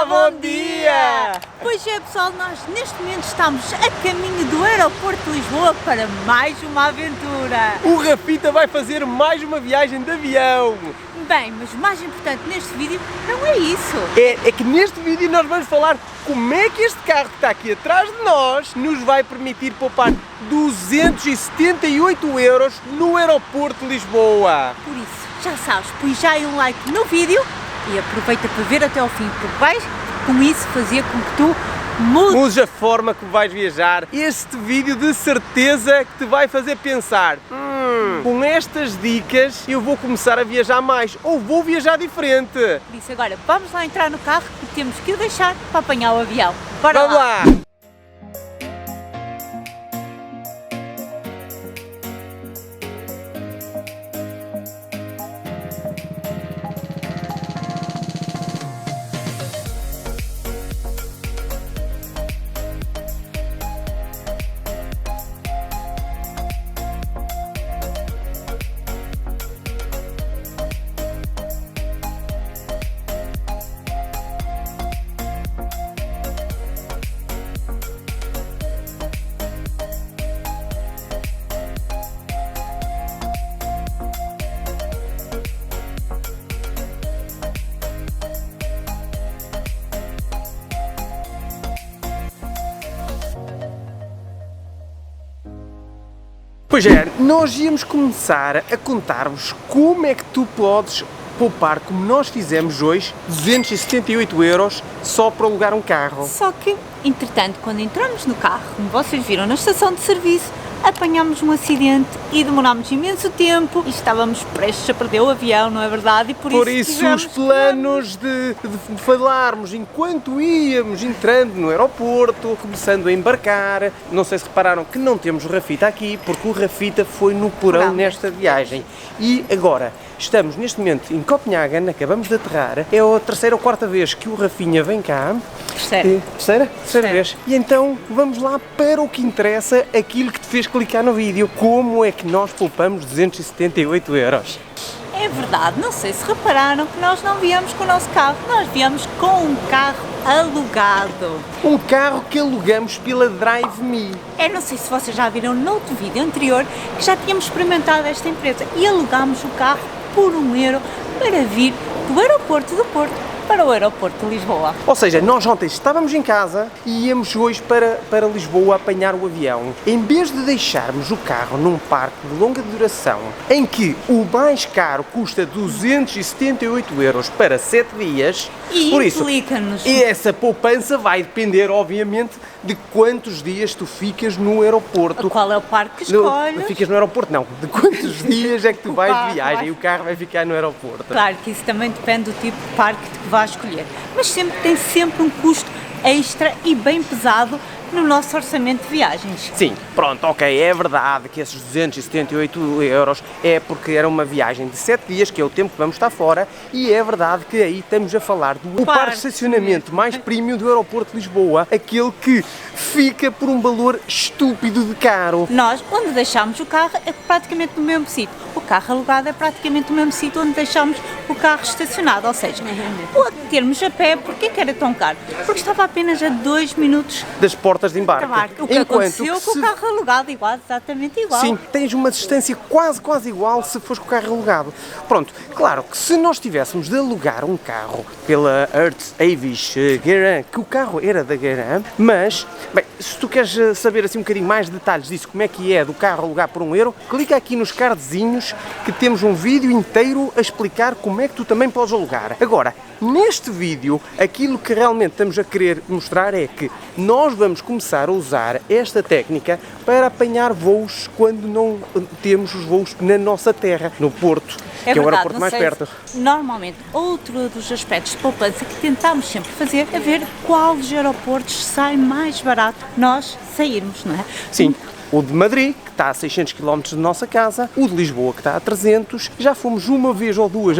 Olá, bom dia! Pois é, pessoal, nós neste momento estamos a caminho do aeroporto de Lisboa para mais uma aventura. O Rafita vai fazer mais uma viagem de avião. Bem, mas o mais importante neste vídeo não é isso. É que neste vídeo nós vamos falar como é que este carro que está aqui atrás de nós nos vai permitir poupar 278 euros no aeroporto de Lisboa. Por isso, já sabes, põe já aí um like no vídeo e aproveita para ver até ao fim, porque vais com isso fazer com que tu mudes a forma que vais viajar. Este vídeo de certeza que te vai fazer pensar, com estas dicas eu vou começar a viajar mais ou vou viajar diferente. Por isso agora vamos lá entrar no carro e temos que o deixar para apanhar o avião. Bora Vamos lá! Pois é, nós íamos começar a contar-vos como é que tu podes poupar, como nós fizemos hoje, 278 euros só para alugar um carro. Só que, entretanto, quando entramos no carro, como vocês viram na estação de serviço, apanhámos um acidente e demorámos imenso tempo e estávamos prestes a perder o avião, não é verdade? E Por isso os tivemos planos de falarmos enquanto íamos entrando no aeroporto, começando a embarcar. Não sei se repararam que não temos o Rafita aqui, porque o Rafita foi no porão nesta viagem. E agora, estamos neste momento em Copenhagen, acabamos de aterrar, é a terceira ou quarta vez que o Rafinha vem cá. Terceira vez. E então vamos lá para o que interessa, aquilo que te fez clicar no vídeo. Como é que nós poupamos 278 euros? É verdade, não sei se repararam que nós não viemos com o nosso carro, nós viemos com um carro alugado. Um carro que alugamos pela Drive Me. Não sei se vocês já viram no outro vídeo anterior que já tínhamos experimentado esta empresa e alugámos o carro por €1 para vir do aeroporto do Porto para o aeroporto de Lisboa. Ou seja, nós ontem estávamos em casa e íamos hoje para Lisboa apanhar o avião. Em vez de deixarmos o carro num parque de longa duração, em que o mais caro custa 278 euros para 7 dias, E por isso, implica-nos. e essa poupança vai depender, obviamente, de quantos dias tu ficas no aeroporto. Qual é o parque que escolhes? Ficas no aeroporto, não. De quantos dias é que tu vais de carro viagem vai- e o carro vai ficar no aeroporto. Claro que isso também depende do tipo de parque que vais escolher, mas tem sempre um custo extra e bem pesado no nosso orçamento de viagens. Sim, pronto, ok, é verdade que esses 278 euros é porque era uma viagem de 7 dias, que é o tempo que vamos estar fora, e é verdade que aí estamos a falar do parque de estacionamento mais premium do aeroporto de Lisboa, aquele que fica por um valor estúpido de caro. Nós, onde deixámos o carro, é praticamente no mesmo sítio. O carro alugado é praticamente no mesmo sítio onde deixámos o carro estacionado, ou seja, o termos a pé, porquê que era tão caro? Porque estava apenas a 2 minutos Das portas de embarque. o que aconteceu com o carro alugado, exatamente igual. Sim, tens uma distância quase igual se fores com o carro alugado. Pronto, claro que se nós tivéssemos de alugar um carro pela Hertz Avis Garant, que o carro era da Garant, mas, bem, se tu queres saber assim um bocadinho mais detalhes disso, como é que é do carro alugar por €1, clica aqui nos cardzinhos que temos um vídeo inteiro a explicar como é que tu também podes alugar. Agora, neste vídeo, aquilo que realmente estamos a querer mostrar é que nós vamos começar a usar esta técnica para apanhar voos quando não temos os voos na nossa terra, no Porto, que é o aeroporto mais perto. Normalmente, outro dos aspectos de poupança que tentamos sempre fazer é ver qual dos aeroportos sai mais barato nós sairmos, não é? Sim. O de Madrid, que está a 600 km de nossa casa, o de Lisboa, que está a 300, já fomos uma vez ou duas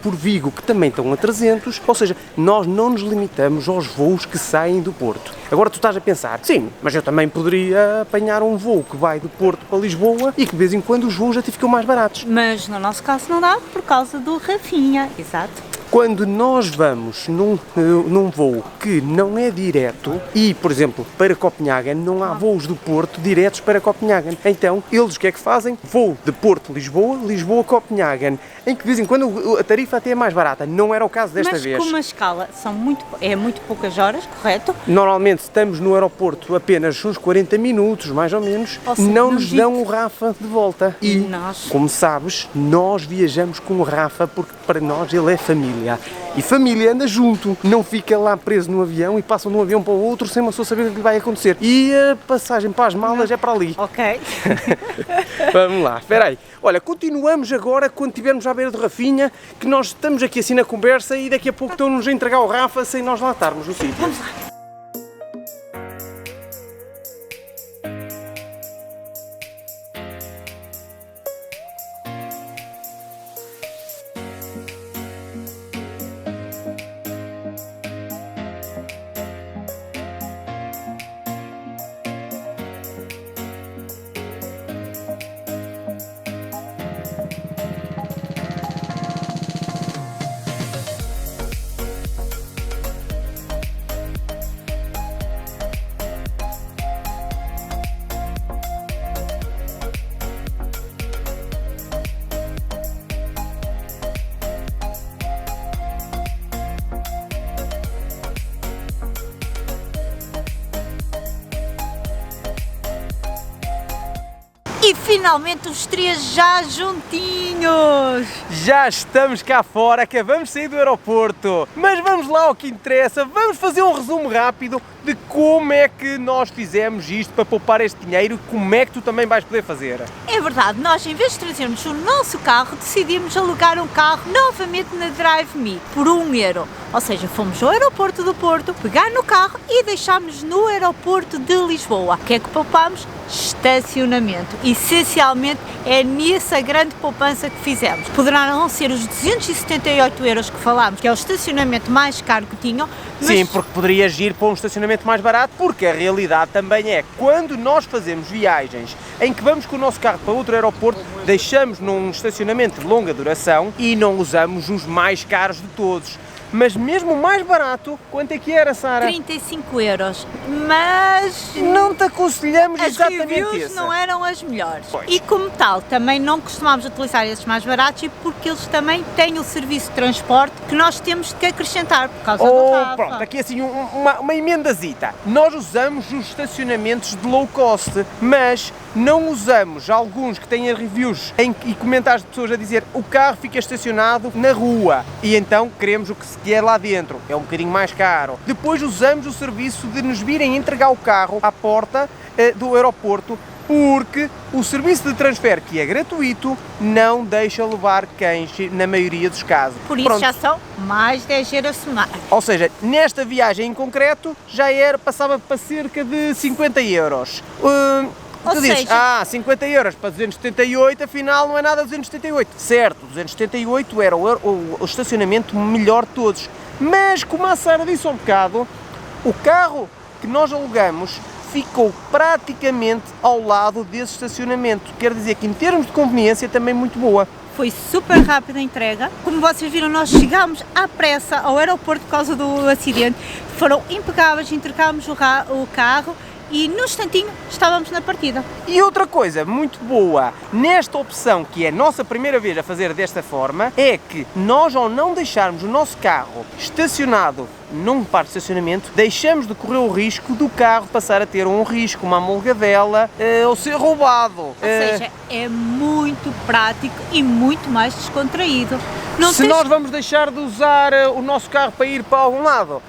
por Vigo, que também estão a 300, ou seja, nós não nos limitamos aos voos que saem do Porto. Agora tu estás a pensar, sim, mas eu também poderia apanhar um voo que vai do Porto para Lisboa e que de vez em quando os voos até ficam mais baratos. Mas no nosso caso não dá por causa do Rafinha, exato. quando nós vamos num voo que não é direto e, por exemplo, para Copenhagen, não há voos do Porto diretos para Copenhagen. Então, eles o que é que fazem? Voo de Porto-Lisboa, Lisboa-Copenhagen, em que de vez em quando a tarifa até é mais barata. Não era o caso desta vez. Mas com uma escala é muito poucas horas, correto? Normalmente estamos no aeroporto apenas uns 40 minutos, mais ou menos, não nos dão o Rafa de volta. E, como sabes, nós viajamos com o Rafa porque para nós ele é família. E família anda junto, não fica lá preso no avião e passam de um avião para o outro sem uma pessoa saber o que lhe vai acontecer. E a passagem para as malas é para ali. Ok. Vamos lá, espera aí. Olha, continuamos agora quando estivermos à beira do Rafinha, que nós estamos aqui assim na conversa e daqui a pouco estão-nos a entregar o Rafa sem nós lá estarmos no sítio. Vamos lá. E finalmente os três já juntinhos! Já estamos cá fora, acabamos de sair do aeroporto, mas vamos lá ao que interessa, vamos fazer um resumo rápido de como é que nós fizemos isto para poupar este dinheiro e como é que tu também vais poder fazer. É verdade, nós em vez de trazermos o nosso carro, decidimos alugar um carro novamente na Drive.me por €1. Ou seja, fomos ao aeroporto do Porto, pegar no carro e deixámos no aeroporto de Lisboa. O que é que poupámos? Estacionamento. Essencialmente é nessa grande poupança que fizemos. Poderão ser os €278 que falámos, que é o estacionamento mais caro que tinham. Mas... Sim, porque poderias ir para um estacionamento mais barato, porque a realidade também é, quando nós fazemos viagens em que vamos com o nosso carro para outro aeroporto, deixamos num estacionamento de longa duração e não usamos os mais caros de todos. Mas mesmo o mais barato, quanto é que era, Sara? €35, mas... Não te aconselhamos as exatamente reviews esse. não eram as melhores. Pois. E como tal, também não costumamos utilizar esses mais baratos e porque eles também têm o serviço de transporte que nós temos que acrescentar por causa do Rafa. Pronto, aqui assim uma emendazita. Nós usamos os estacionamentos de low cost, mas não usamos alguns que têm reviews e comentários de pessoas a dizer o carro fica estacionado na rua e então queremos o que se quer lá dentro, é um bocadinho mais caro. Depois usamos o serviço de nos virem entregar o carro à porta do aeroporto, porque o serviço de transfer, que é gratuito, não deixa levar cães na maioria dos casos. Por isso já são mais €10 a semana. Ou seja, nesta viagem em concreto passava para cerca de €50. Tu dizes, 50€ para 278, afinal não é nada 278. Certo, 278 era o estacionamento melhor de todos. Mas, como a Sara disse há um bocado, o carro que nós alugamos ficou praticamente ao lado desse estacionamento. Quer dizer que em termos de conveniência também muito boa. Foi super rápida a entrega. Como vocês viram, nós chegámos à pressa ao aeroporto por causa do acidente. Foram impecáveis, entregámos o carro e no instantinho estávamos na partida. E outra coisa muito boa nesta opção, que é a nossa primeira vez a fazer desta forma, é que nós, ao não deixarmos o nosso carro estacionado num parque de estacionamento, deixamos de correr o risco do carro passar a ter um risco, uma amolgadela ou ser roubado. Ou seja, é muito prático e muito mais descontraído. Nós vamos deixar de usar o nosso carro para ir para algum lado?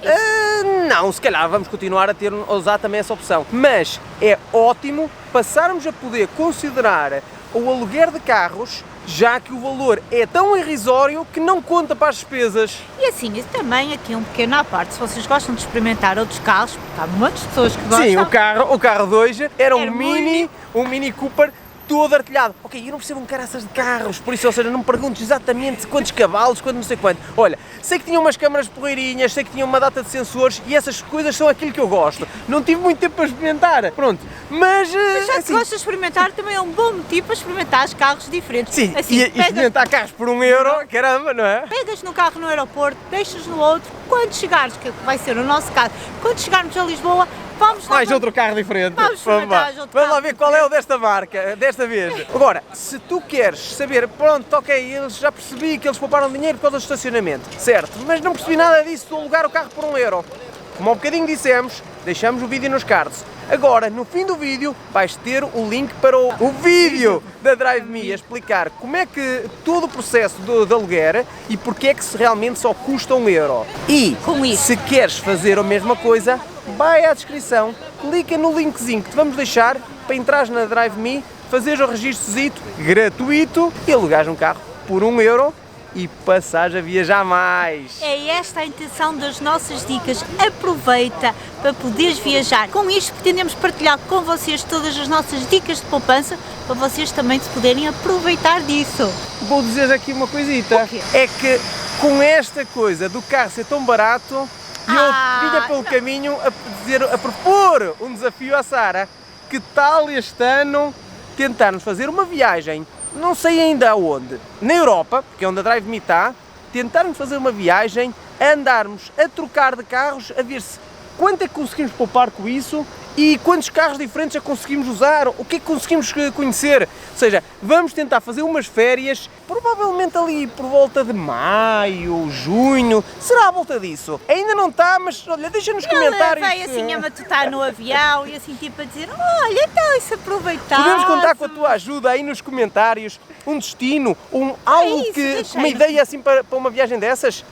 Não, se calhar vamos continuar a usar também essa opção. Mas é ótimo passarmos a poder considerar o aluguer de carros, já que o valor é tão irrisório que não conta para as despesas. E assim, isso também aqui um pequeno à parte, se vocês gostam de experimentar outros carros, porque há muitas pessoas que gostam. Sim, o carro de hoje era um Mini Cooper todo artilhado. Ok, eu não percebo um caraças de carros, por isso, ou seja, não me perguntes exatamente quantos cavalos, quanto não sei quanto. Olha, sei que tinha umas câmaras porreirinhas, sei que tinha uma data de sensores e essas coisas são aquilo que eu gosto. Não tive muito tempo para experimentar, pronto. Mas Já que assim, gostas de experimentar, também é um bom motivo para experimentar os carros diferentes. sim, Assim, e experimentar carros por €1, caramba, não é? pegas no carro no aeroporto, deixas no outro, quando chegares, que vai ser o nosso caso, quando chegarmos a Lisboa, vamos lá. Mais outro carro diferente. Vamos experimentar lá. outro Vamos lá carro ver qual é o desta marca, desta vez. Agora, se tu queres saber, pronto, ok, eles já percebi que eles pouparam dinheiro por causa do estacionamento, certo, mas não percebi nada disso de alugar o carro por €1. Como há bocadinho dissemos, deixamos o vídeo nos cards. Agora, no fim do vídeo, vais ter o link para o vídeo da Drive Me a explicar como é que todo o processo de aluguer e porque é que realmente só custa €1. E Com isso. se queres fazer a mesma coisa, vai à descrição, clica no linkzinho que te vamos deixar para entrares na Drive Me, fazeres o registrozito gratuito e alugares um carro por €1 e passares a viajar mais. É esta a intenção das nossas dicas. Aproveita para poderes viajar. Com isto pretendemos partilhar com vocês todas as nossas dicas de poupança para vocês também se poderem aproveitar disso. Vou dizer aqui uma coisita, O quê? é que com esta coisa do carro ser tão barato, eu vinha pelo não. caminho a propor um desafio à Sara. Que tal este ano tentarmos fazer uma viagem, não sei ainda aonde, na Europa, porque é onde a Drive Me está, tentarmos fazer uma viagem, a andarmos a trocar de carros, a ver se quanto é que conseguimos poupar com isso e quantos carros diferentes já conseguimos usar, o que é que conseguimos conhecer. Ou seja, vamos tentar fazer umas férias, provavelmente ali por volta de maio, junho, será à volta disso. Ainda não está, mas olha, deixa nos comentários. Ele vai assim a matutar no avião e assim tipo a dizer, olha, então isso aproveitar. Podemos contar com a tua ajuda aí nos comentários, um destino, algo isso, que, deixa uma aí. ideia assim para uma viagem dessas,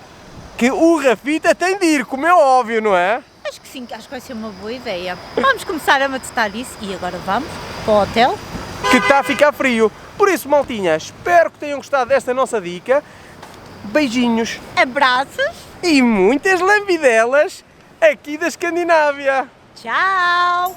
que o Rafita tem de ir, como é óbvio, não é? Acho que sim, acho que vai ser uma boa ideia. Vamos começar a matutar isso e agora vamos para o hotel. Que está a ficar frio. Por isso, maltinha, espero que tenham gostado desta nossa dica. Beijinhos Abraços, e muitas lambidelas aqui da Escandinávia. tchau!